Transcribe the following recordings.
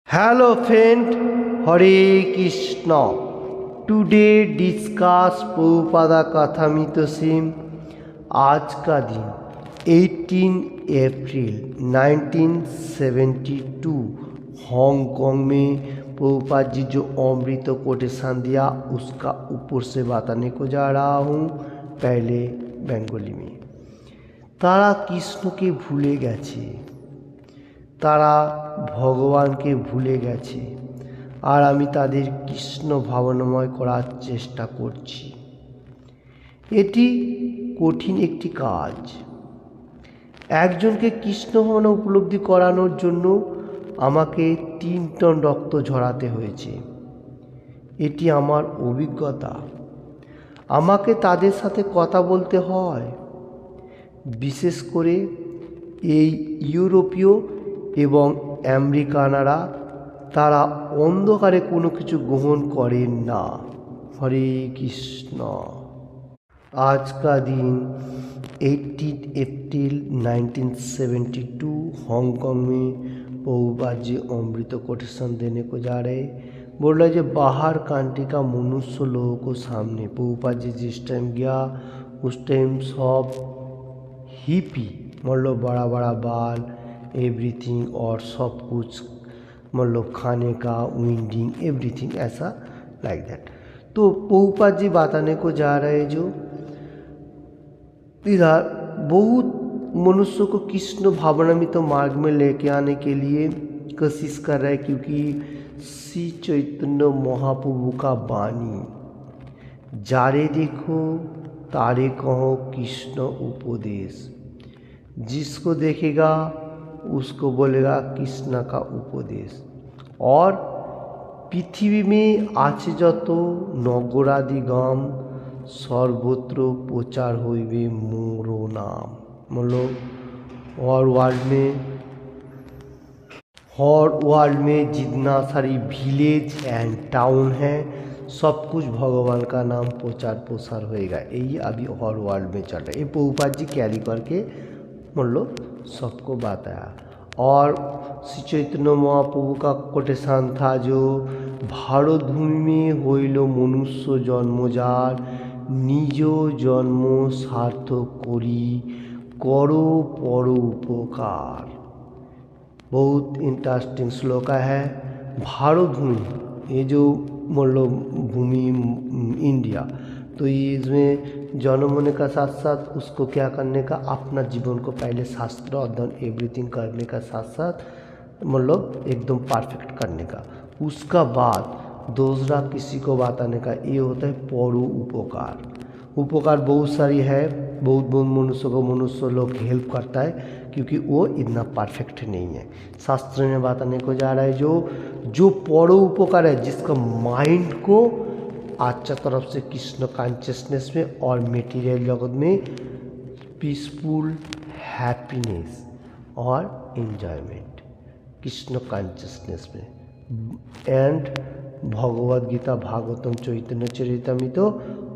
Hello friend, Hare Krishna. Today discuss Prabhupada Kathamrita Sim. आज का दिन 18 अप्रैल 1972 हांगकांग में प्रभुपाद जी जो अमृत कोटेशन दिया उसका ऊपर से बताने को जा रहा हूँ। पहले बेंगली में तारा कृष्ण के भूले গেছে, তারা ভগবানকে ভুলে গেছে আর আমি তাদের কৃষ্ণ ভাবনাময় করার চেষ্টা করছি। এটি কঠিন একটি কাজ। একজনকে কৃষ্ণ ভাবনা উপলব্ধি করানোর জন্য আমাকে 3 টন রক্ত ঝরাতে হয়েছে। এটি আমার অভিজ্ঞতা। আমাকে তাদের সাথে কথা বলতে হয়, বিশেষ করে এই ইউরোপীয় এবং আমেরিকানরা, তারা অন্ধকারে কোনো কিছু গ্রহণ করেন না। হরে কৃষ্ণ। आज का दिन 18 अप्रैल 1972 हांगकांग में प्रभुपाद जी अमृत कोटेशन देने को जा रहे। बोल रहे जो बाहर कंट्री का मनुष्य लोगों को सामने प्रभुपाद जी जिस टाइम गया उस टाइम सब हिपी मतलब बड़ा बड़ा बाल एवरीथिंग और सब कुछ मतलब खाने का विंडिंग एवरीथिंग ऐसा लाइक दैट। तो प्रभुपाद जी बताने को जा रहे जो इधर बहुत मनुष्य को कृष्ण भावनामित मार्ग में लेके आने के लिए कोशिश कर रहे हैं, क्योंकि श्री चैतन्य महाप्रभु का वाणी जारे देखो तारे कहो कृष्ण उपदेश, जिसको देखेगा उसको बोलेगा कृष्ण का उपदेश। और पृथ्वी में आछे যত নগরাদি গ্রাম सर्वत्र प्रचार होइबे मोर नाम। मतलब हर वर्ल्ड में जितना सारी विलेज एंड टाउन है सब कुछ भगवान का नाम प्रचार प्रसार होएगा। यही अभी हर वर्ल्ड में चल रहा है। ये प्रभुपाद जी कैरी करके मतलब सबको बताया। और श्री चैतन्य महाप्रभु का कोटेशन था जो भारत भूमि में होइल मनुष्य जन्मजार निज जन्म सार्थक करी करो पर उपकार। बहुत इंटरेस्टिंग श्लोक है। भारत भूमि ये जो मतलब भूमि इंडिया, तो ये इसमें जन्म होने का साथ साथ उसको क्या करने का, अपना जीवन को पहले शास्त्र अध्ययन एवरीथिंग करने का साथ साथ मतलब एकदम परफेक्ट करने का, उसका बाद दूसरा किसी को बताने का, ये होता है परो उपकार। उपकार बहुत सारी है, बहुत मनुष्य को मनुष्य लोग हेल्प करता है, क्योंकि वो इतना परफेक्ट नहीं है। शास्त्र में बताने को जा रहा है जो परो उपकार है, जिसका माइंड को अच्छा तरफ से कृष्ण कॉन्शियसनेस में और मटेरियल जगत में पीसफुल हैप्पीनेस और एंजॉयमेंट कृष्ण कॉन्शियसनेस में एंड भगवद गीता भागवतम चैतन्य चरितमृत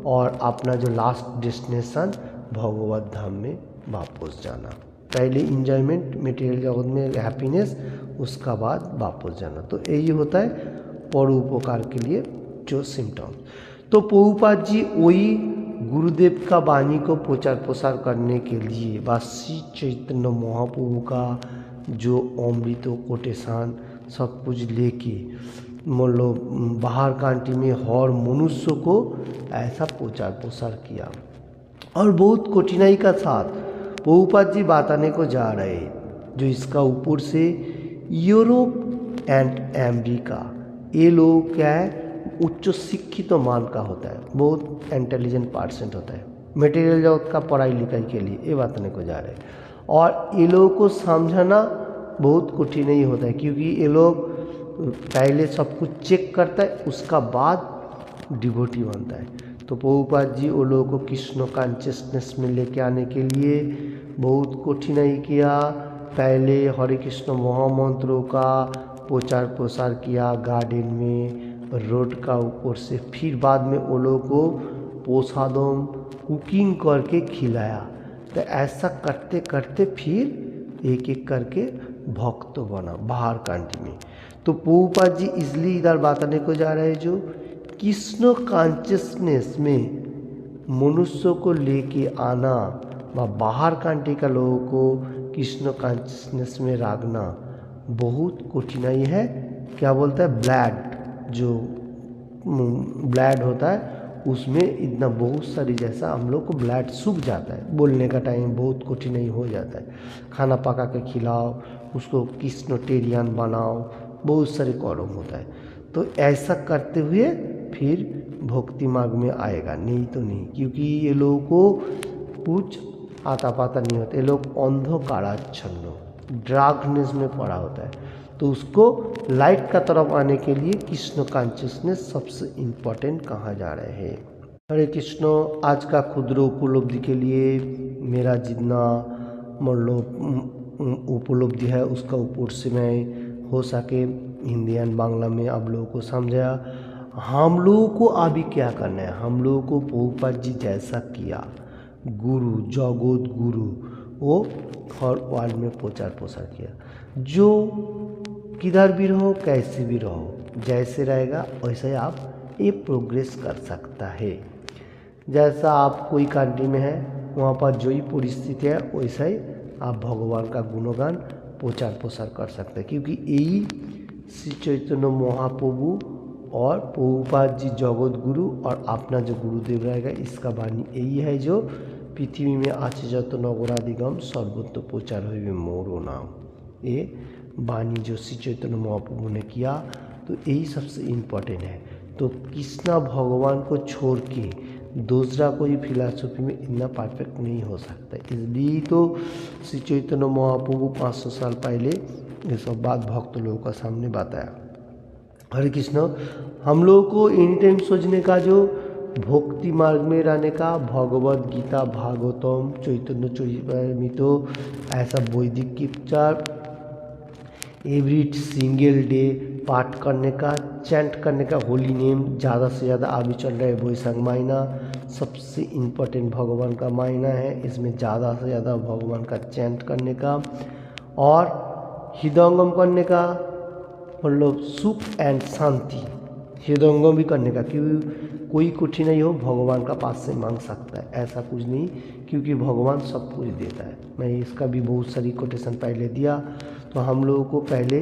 और अपना जो लास्ट डेस्टिनेशन भगवत धाम में वापस जाना। पहले इंजॉयमेंट मटेरियल जगत में हैप्पीनेस, उसका बाद वापस जाना। तो यही होता है परोपकार के लिए जो सिम्टम्स। तो प्रभुपाद जी वही गुरुदेव का वाणी को प्रचार प्रसार करने के लिए व श्री चैतन्य महाप्रभु का जो अमृत कोटेशन सब कुछ लेके मतलब बाहर कंट्री में हर मनुष्य को ऐसा प्रचार प्रसार किया। और बहुत कठिनाई का साथ प्रभुपाद जी बताने को जा रहे जो इसका ऊपर से यूरोप एंड अमेरिका, ये लोग क्या है उच्च शिक्षित मान का होता है, बहुत इंटेलिजेंट पर्सेंट होता है मटेरियल जगत का पढ़ाई लिखाई के लिए, ये बताने को जा रहे हैं। और ये लोगों को समझाना बहुत कठिन ही होता है, क्योंकि ये लोग पहले सब कुछ चेक करता है, उसका बाद डिवोटी बनता है। तो प्रभुपाद जी वो लोगों को कृष्ण कॉन्शियसनेस में लेके आने के लिए बहुत कठिनाई किया। पहले हरे कृष्ण महामंत्रों का प्रचार प्रसार किया गार्डन में, रोड का ऊपर से, फिर बाद में वो लोगों को प्रसादम कुकिंग करके खिलाया। तो ऐसा करते करते फिर एक एक करके भक्त बना बाहर कंट्री में। तो प्रभुपाद जी इसलिए इधर बताने को जा रहे हैं जो कृष्ण कॉन्शियसनेस में मनुष्य को लेके आना व बाहर कंट्री का लोगों को कृष्ण कॉन्शियसनेस में रखना बहुत कठिनाई है। क्या बोलता है, ब्लड जो ब्लड होता है उसमें इतना बहुत सारी, जैसा हम लोग को ब्लड सूख जाता है, बोलने का टाइम बहुत कठिनाई हो जाता है। खाना पका के खिलाओ, उसको कृष्णटेरियन बनाओ, बहुत सारे कॉलम होता है। तो ऐसा करते हुए फिर भक्ति मार्ग में आएगा, नहीं तो नहीं, क्योंकि ये लोगों को कुछ आता पाता नहीं होता। ये लोग अंधकाराच्छन्न डार्कनेस में पड़ा होता है। तो उसको लाइट का तरफ आने के लिए कृष्ण कॉन्शियसनेस सबसे इम्पोर्टेंट कहा जा रहे हैं। हरे कृष्ण। आज का क्षुद्र उपलब्धि के लिए मेरा जितना मतलब उपलब्धि है उसका ऊपर से मैं हो सके हिंदी एंड बांग्ला में आप लोगों को समझाया। हम लोगों को अभी क्या करना है, हम लोगों को प्रभुपाद जी जैसा किया, गुरु जगत गुरु वो हर वर्ल्ड में प्रचार प्रसार किया। जो किधर भी रहो, कैसे भी रहो, जैसे रहेगा वैसे ही आप ये प्रोग्रेस कर सकता है। जैसा आप कोई कंट्री में है वहाँ पर जो ही परिस्थिति है वैसा ही आप भगवान का गुणगान प्रचार प्रसार कर सकते हैं, क्योंकि यही श्री चैतन्य महाप्रभु और प्रभुपाद जी जगत गुरु और अपना जो गुरुदेव रहेगा इसका वाणी यही है जो पृथ्वी में আছে যত নগরাদিগম सर्वत्र प्रचार हुए मोरो नाम। ये वाणी जो श्री चैतन्य महाप्रभु ने किया, तो यही सबसे इम्पोर्टेंट है। तो कृष्णा भगवान को छोड़ के दूसरा कोई फिलॉसफी में इतना परफेक्ट नहीं हो सकता। इसलिए तो श्री चैतन्य महाप्रभु 500 साल पहले ये सब बात भक्त लोगों का सामने बताया। हरे कृष्ण। हम लोगों को एनी टाइम सोचने का जो भक्ति मार्ग में रहने का, भगवद गीता भागवतम चैतन्य चरितामृत ऐसा वैदिक कीर्तन एवरी सिंगल डे पाठ करने का, चैंट करने का, होली नेम ज़्यादा से ज़्यादा अभी चल रहा है वैशाख महीना सबसे इम्पोर्टेंट भगवान का महीना है। इसमें ज़्यादा से ज़्यादा भगवान का चैंट करने का और हृदयंगम करने का, मतलब सुख एंड शांति हृदयंगम भी करने का, क्योंकि कोई कठिनाई हो भगवान का पास से मांग सकता है, ऐसा कुछ नहीं, क्योंकि भगवान सब कुछ देता है। मैं इसका भी बहुत सारी कोटेशन पहले दिया। तो हम लोगों को पहले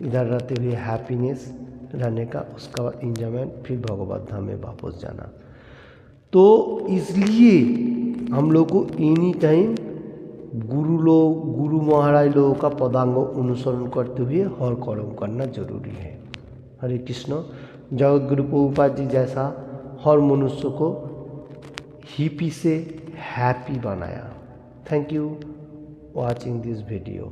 इधर रहते हुए हैप्पीनेस रहने का, उसका बाद इंजॉयमेंट, फिर भगवत धाम में वापस जाना। तो इसलिए हम लोग को एनी टाइम गुरु महाराज लोगों का पदांग अनुसरण करते हुए हर कर्म करना जरूरी है। हरे कृष्ण। जगत गुरु प्रभुपाद जी जैसा हर मनुष्य को हिपी से हैप्पी बनाया। Thank you watching this video.